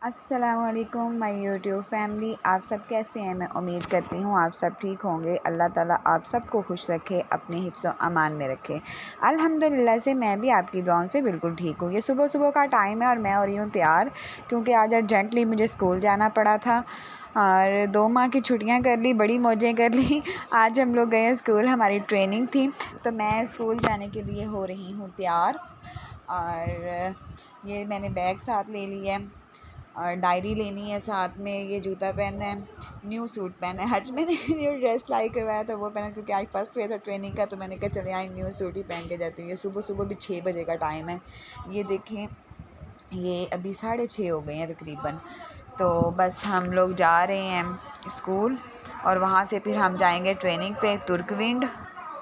अस्सलामुअलैकुम my YouTube family. आप सब कैसे हैं? मैं उम्मीद करती हूँ आप सब ठीक होंगे। अल्लाह ताला आप सबको खुश रखे, अपने हिफ्ज़ व अमान में रखे। अल्हम्दुलिल्लाह से मैं भी आपकी दुआओं से बिल्कुल ठीक हूँ। ये सुबह सुबह का टाइम है और मैं हो रही हूँ तैयार, क्योंकि आज अर्जेंटली मुझे स्कूल जाना पड़ा था और 2 माह की छुट्टियां कर ली, बड़ी मौजें कर ली। आज हम लोग गए स्कूल, हमारी ट्रेनिंग थी, तो मैं स्कूल जाने के लिए हो रही हूँ तैयार। और ये मैंने बैग साथ ले लिया है और डायरी लेनी है, साथ में ये जूता पहनना है, न्यू सूट पहना है। आज मैंने न्यू ड्रेस लाई करवाया था, वो पहना, क्योंकि आज फर्स्ट डे था ट्रेनिंग का, तो मैंने कहा चले आज न्यू सूट ही पहन के जाती हूँ। ये सुबह सुबह भी 6 बजे का टाइम है। ये देखें, ये अभी 6:30 हो गए हैं तकरीबन। तो बस हम लोग जा रहे हैं स्कूल और वहाँ से फिर हम जाएंगे ट्रेनिंग पे तुर्कविंड,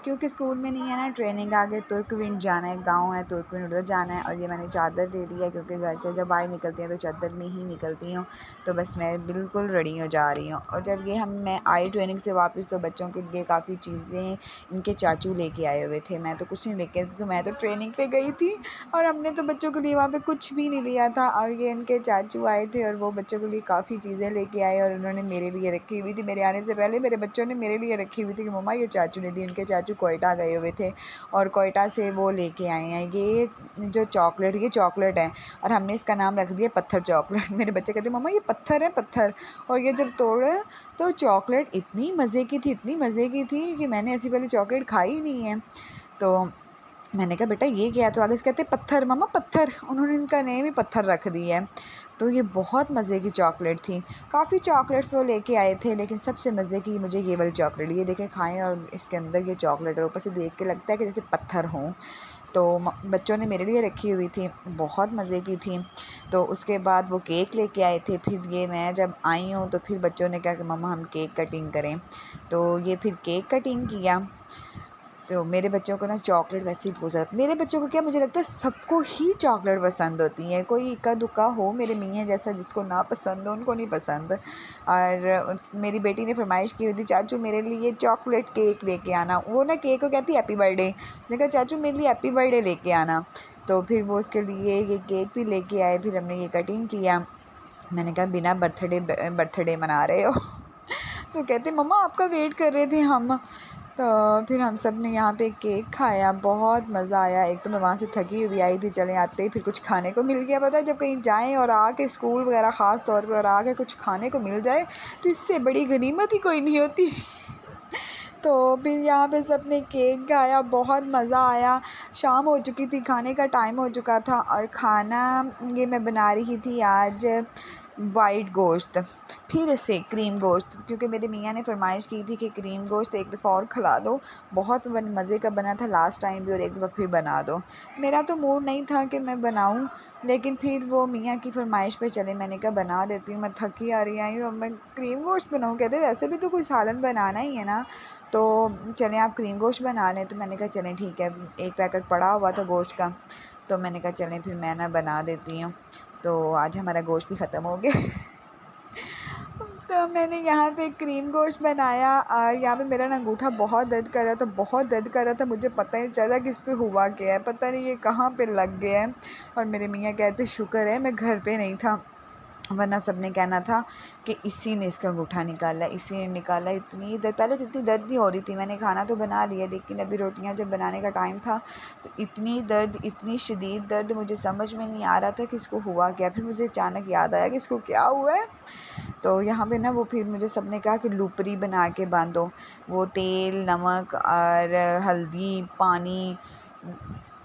क्योंकि स्कूल में नहीं है ना ट्रेनिंग। आगे तुर्कविंड जाना है, गांव है तुर्कविंड, उधर जाना है। और ये मैंने चादर ले ली है, क्योंकि घर से जब बाहर निकलती हैं तो चादर में ही निकलती हूँ। तो बस मैं बिल्कुल रेडी हो जा रही हूँ। और जब ये मैं आई ट्रेनिंग से वापस, तो बच्चों के लिए काफ़ी चीज़ें इनके चाचू लेके आए हुए थे। मैं तो कुछ नहीं लेके, क्योंकि मैं तो ट्रेनिंग पे गई थी और हमने तो बच्चों के लिए वहाँ पे कुछ भी नहीं लिया था। और ये इनके चाचू आए थे और वो बच्चों के लिए काफ़ी चीज़ें लेके आए, और उन्होंने मेरे लिए रखी हुई थी। मेरे आने से पहले मेरे बच्चों ने मेरे लिए रखी हुई थी कि मम्मा ये चाचू ने दी। इनके चाचू कोयटा गए हुए थे और कोयटा से वो लेके आए हैं ये जो चॉकलेट, ये चॉकलेट है और हमने इसका नाम रख दिया पत्थर चॉकलेट। मेरे बच्चे कहते मम्मा ये पत्थर है, पत्थर। और ये जब तोड़े तो चॉकलेट इतनी मज़े की थी, इतनी मज़े की थी कि मैंने ऐसी वाली चॉकलेट खाई ही नहीं है। तो मैंने कहा बेटा ये क्या है? तो आगे से कहते पत्थर मम्मा, पत्थर। उन्होंने इनका नेम ही पत्थर रख दिया है। तो ये बहुत मज़े की चॉकलेट थी। काफ़ी चॉकलेट्स वो लेके आए थे, लेकिन सबसे मज़े की मुझे ये वाली चॉकलेट, ये देखें खाएं और इसके अंदर ये चॉकलेट, और ऊपर से देख के लगता है कि जैसे पत्थर हों। तो बच्चों ने मेरे लिए रखी हुई थी, बहुत मज़े की थी। तो उसके बाद वो केक लेके आए थे। फिर ये मैं जब आई हूँ तो फिर बच्चों ने कहा कि मम्मा हम केक कटिंग करें, तो ये फिर केक कटिंग किया। तो मेरे बच्चों को ना चॉकलेट वैसे ही बहुत ज़्यादा, मेरे बच्चों को क्या, मुझे लगता है सबको ही चॉकलेट पसंद होती है। कोई इक्का दुक्का हो मेरे मियाँ जैसा जिसको ना पसंद हो, उनको नहीं पसंद। और मेरी बेटी ने फरमाइश की हुई थी चाचू मेरे लिए चॉकलेट केक लेके आना। वो ना केक को कहती हैप्पी बर्थडे, उसने कहा चाचू मेरे लिए हैप्पी बर्थडे लेके आना। तो फिर वो उसके लिए ये केक भी लेके आए, फिर हमने ये कटिंग किया। मैंने कहा बिना बर्थडे मना रहे हो? तो कहते मम्मा आपका वेट कर रहे थे हम। तो फिर हम सब ने यहाँ पे केक खाया, बहुत मज़ा आया। एक तो मैं वहाँ से थकी हुई आई थी, चले आते ही फिर कुछ खाने को मिल गया। पता है जब कहीं जाएं और आके स्कूल वगैरह ख़ास तौर पे और आके कुछ खाने को मिल जाए तो इससे बड़ी गनीमत ही कोई नहीं होती। तो फिर यहाँ पे सब ने केक खाया, बहुत मज़ा आया। शाम हो चुकी थी, खाने का टाइम हो चुका था। और खाना ये मैं बना रही थी आज वाइट गोश्त, फिर से क्रीम गोश्त, क्योंकि मेरे मियाँ ने फरमाइश की थी कि क्रीम गोश्त एक दफ़ा और खिला दो। बहुत मज़े का बना था लास्ट टाइम भी, और एक दफ़ा फिर बना दो। मेरा तो मूड नहीं था कि मैं बनाऊं, लेकिन फिर वो मियाँ की फरमाइश पे चले। मैंने कहा बना देती हूँ, मैं थकी आ रही आई हूँ, अब मैं क्रीम गोश्त बनाऊँ? कहते वैसे भी तो कोई सालन बनाना ही है ना, तो चलें आप क्रीम गोश्त बना लें। तो मैंने कहा चलें ठीक है, एक पैकेट पड़ा हुआ था गोश्त का, तो मैंने कहा चलें फिर मैं ना बना देती हूँ। तो आज हमारा गोश्त भी ख़त्म हो गया। तो मैंने यहाँ पे क्रीम गोश्त बनाया, और यहाँ पे मेरा ना अंगूठा बहुत दर्द कर रहा था, बहुत दर्द कर रहा था। मुझे पता ही नहीं चल रहा कि इस पे हुआ क्या है, पता नहीं ये कहाँ पे लग गया है। और मेरे मियाँ कहते शुक्र है मैं घर पे नहीं था, वरना सब ने कहना था कि इसी ने इसका अंगूठा निकाला, इसी ने निकाला। इतनी दर्द, पहले तो इतनी दर्द नहीं हो रही थी, मैंने खाना तो बना लिया, लेकिन अभी रोटियां जब बनाने का टाइम था तो इतनी दर्द, इतनी शदीद दर्द, मुझे समझ में नहीं आ रहा था कि इसको हुआ क्या। फिर मुझे अचानक याद आया कि इसको क्या हुआ है। तो यहाँ पे ना वो फिर मुझे सब ने कहा कि लुपरी बना के बांधो, वो तेल, नमक और हल्दी, पानी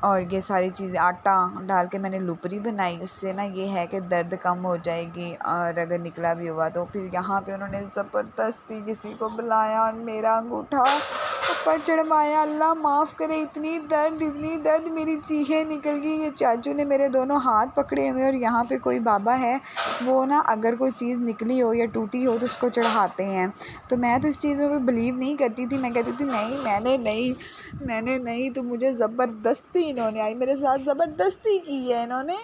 और ये सारी चीज़ें, आटा डाल के मैंने लुपरी बनाई। उससे ना ये है कि दर्द कम हो जाएगी, और अगर निकला भी हुआ तो। फिर यहाँ पे उन्होंने ज़बरदस्ती किसी को बुलाया और मेरा अंगूठा ऊपर चढ़वाया। अल्लाह माफ़ करे, इतनी दर्द, इतनी दर्द, मेरी चीखें निकल गई। ये चाचू ने मेरे दोनों हाथ पकड़े हुए, और यहाँ पे कोई बाबा है, वो ना अगर कोई चीज़ निकली हो या टूटी हो तो उसको चढ़ाते हैं। तो मैं तो इस चीज़ों पे बिलीव नहीं करती थी, मैं कहती थी नहीं मैंने नहीं। तो मुझे ज़बरदस्ती इन्होंने आई मेरे साथ, ज़बरदस्ती की है इन्होंने।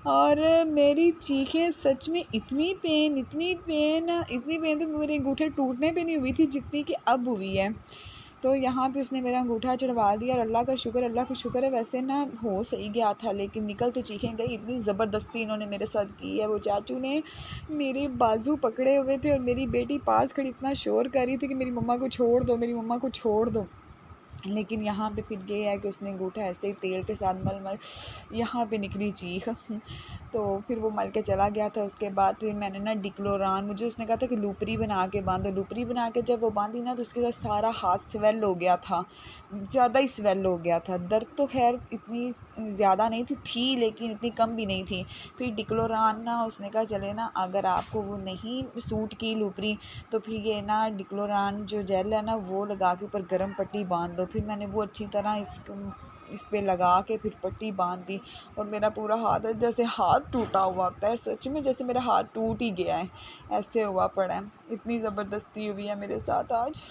और मेरी चीखें सच में इतनी पेन, इतनी पेन, इतनी पेन तो मेरे अंगूठे टूटने पे नहीं हुई थी जितनी कि अब हुई है। तो यहाँ पे उसने मेरा अंगूठा चढ़वा दिया और अल्लाह का शुक्र है वैसे ना हो सही गया था, लेकिन निकल तो चीखें गई। इतनी ज़बरदस्ती इन्होंने मेरे साथ की है। वो चाचू ने मेरे बाजू पकड़े हुए थे और मेरी बेटी पास खड़ी इतना शोर कर रही थी कि मेरी मम्मा को छोड़ दो, मेरी मम्मा को छोड़ दो। लेकिन यहाँ पे फिर ये है कि उसने अंगूठा ऐसे ही तेल के साथ मल यहाँ पे निकली चीख। तो फिर वो मल के चला गया था। उसके बाद फिर मैंने ना डिक्लोरान, मुझे उसने कहा था कि लूपरी बना के बांधो। लूपरी बना के जब वो बांधी ना तो उसके साथ सारा हाथ स्वेल हो गया था, ज़्यादा ही स्वेल हो गया था। दर्द तो खैर इतनी ज़्यादा नहीं थी लेकिन इतनी कम भी नहीं थी। फिर डिक्लोरान ना उसने कहा चले ना, अगर आपको वो नहीं सूट की लूपरी तो फिर ये ना डिक्लोरान जो जेल है ना वो लगा के ऊपर गर्म पट्टी बांध दो। फिर मैंने वो अच्छी तरह इस पे लगा के फिर पट्टी बांध दी और मेरा पूरा हाथ है जैसे हाथ टूटा हुआ होता है, सच में जैसे मेरा हाथ टूट ही गया है, ऐसे हुआ पड़ा है। इतनी ज़बरदस्ती हुई है मेरे साथ आज।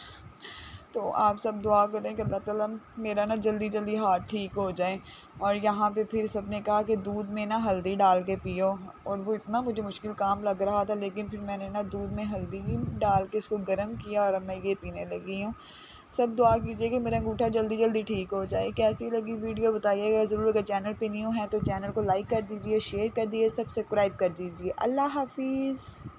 तो आप सब दुआ करें कि अल्लाह ताला मेरा ना जल्दी जल्दी हाथ ठीक हो जाए। और यहाँ पे फिर सब ने कहा कि दूध में ना हल्दी डाल के पियो, और वो इतना मुझे मुश्किल काम लग रहा था, लेकिन फिर मैंने ना दूध में हल्दी डाल के इसको गर्म किया और अब मैं ये पीने लगी हूँ। सब दुआ कीजिए कि मेरा अंगूठा जल्दी जल्दी ठीक हो जाए। कैसी लगी वीडियो बताइएगा ज़रूर। अगर चैनल पे न्यू है तो चैनल को लाइक कर दीजिए, शेयर कर दीजिए, सब्सक्राइब कर दीजिए। अल्लाह हाफिज़।